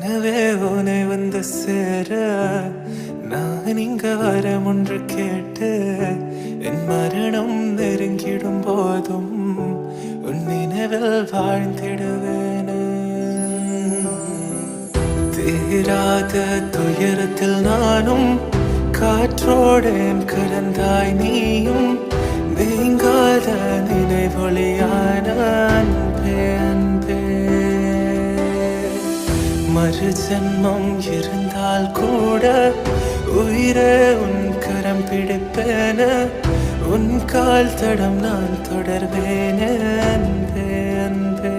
கனவே உனை வந்து சேர நான் இங்க வரம் ஒன்று கேட்டு என் மரணம் நெருங்கிடும் போதும் உன் நினைவில் வாழ்ந்திடுவேன். தீராத துயரத்தில் நானும் காற்றோடேன் கலந்தாய் நீயும் நீங்காத நினைவொளியான அன்பே அன்பே. மறு ஜென்மம் இருந்தால் கூட உயிரே உன் கரம் பிடிப்பேன உன் கால் தடம் நான் தொடர்வேன் அன்பே அன்பே.